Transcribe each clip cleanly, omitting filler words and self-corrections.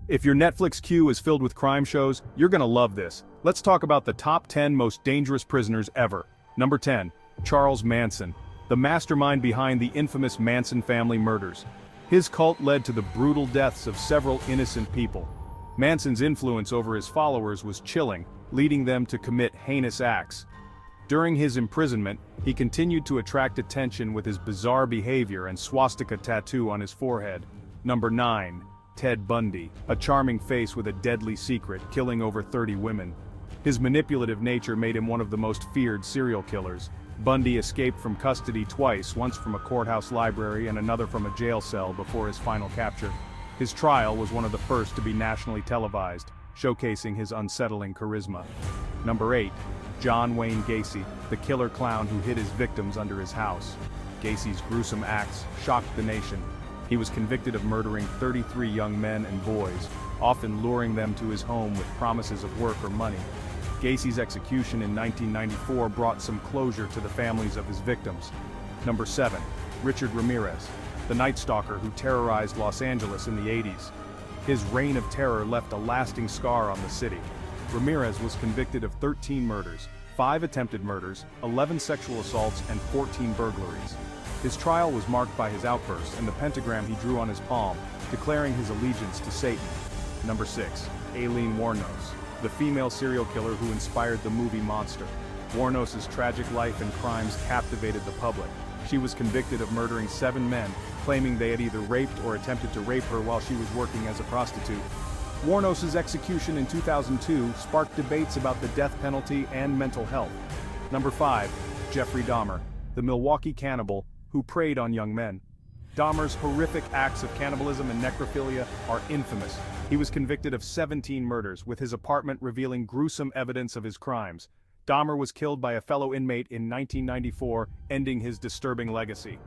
If your Netflix queue is filled with crime shows, you're gonna love this. Let's talk about the top 10 most dangerous prisoners ever. Number 10. Charles Manson, the mastermind behind the infamous Manson family murders. His cult led to the brutal deaths of several innocent people. Manson's influence over his followers was chilling, leading them to commit heinous acts. During his imprisonment, he continued to attract attention with his bizarre behavior and swastika tattoo on his forehead. Number 9. Ted Bundy, a charming face with a deadly secret, killing over 30 women. His manipulative nature made him one of the most feared serial killers. Bundy escaped from custody twice, once from a courthouse library and another from a jail cell before his final capture. His trial was one of the first to be nationally televised, showcasing his unsettling charisma. Number 8. John Wayne Gacy, the killer clown who hid his victims under his house. Gacy's gruesome acts shocked the nation. He was convicted of murdering 33 young men and boys, often luring them to his home with promises of work or money. Gacy's execution in 1994 brought some closure to the families of his victims. Number 7. Richard Ramirez, the Night Stalker who terrorized Los Angeles in the 80s. His reign of terror left a lasting scar on the city. Ramirez was convicted of 13 murders, 5 attempted murders, 11 sexual assaults, and 14 burglaries. His trial was marked by his outbursts and the pentagram he drew on his palm, declaring his allegiance to Satan. Number 6. Aileen Wuornos, the female serial killer who inspired the movie Monster. Wuornos' tragic life and crimes captivated the public. She was convicted of murdering 7 men, claiming they had either raped or attempted to rape her while she was working as a prostitute. Wuornos' execution in 2002 sparked debates about the death penalty and mental health. Number 5. Jeffrey Dahmer, the Milwaukee cannibal who preyed on young men. Dahmer's horrific acts of cannibalism and necrophilia are infamous. He was convicted of 17 murders, with his apartment revealing gruesome evidence of his crimes. Dahmer was killed by a fellow inmate in 1994, ending his disturbing legacy.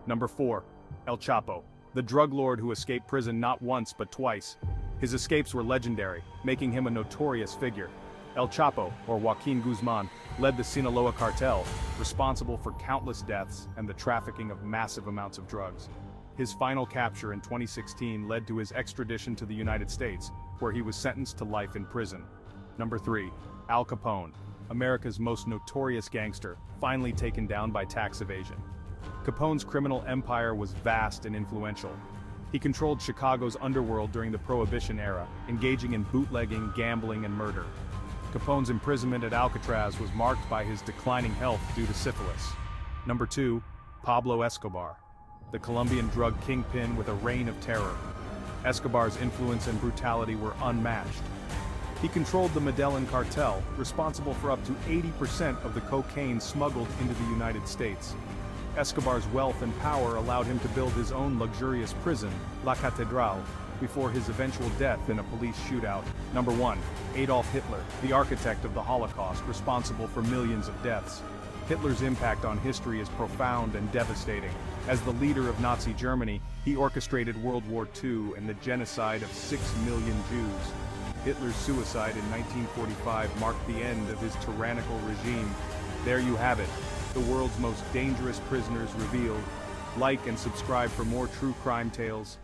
Number 4. El Chapo, the drug lord who escaped prison not once but twice. His escapes were legendary, making him a notorious figure. El Chapo, or Joaquin Guzman, led the Sinaloa cartel, responsible for countless deaths and the trafficking of massive amounts of drugs. His final capture in 2016 led to his extradition to the United States, where he was sentenced to life in prison. Number 3. Al Capone, America's most notorious gangster, finally taken down by tax evasion. Capone's criminal empire was vast and influential. He controlled Chicago's underworld during the Prohibition era, engaging in bootlegging, gambling, and murder. Capone's imprisonment at Alcatraz was marked by his declining health due to syphilis. Number 2. Pablo Escobar, the Colombian drug kingpin with a reign of terror. Escobar's influence and brutality were unmatched. He controlled the Medellin cartel, responsible for up to 80% of the cocaine smuggled into the United States. Escobar's wealth and power allowed him to build his own luxurious prison, La Catedral, before his eventual death in a police shootout. Number 1. Adolf Hitler, the architect of the Holocaust, responsible for millions of deaths. Hitler's impact on history is profound and devastating. As the leader of Nazi Germany, he orchestrated World War II and the genocide of 6 million Jews. Hitler's suicide in 1945 marked the end of his tyrannical regime. There you have it, the world's most dangerous prisoners revealed. Like and subscribe for more true crime tales.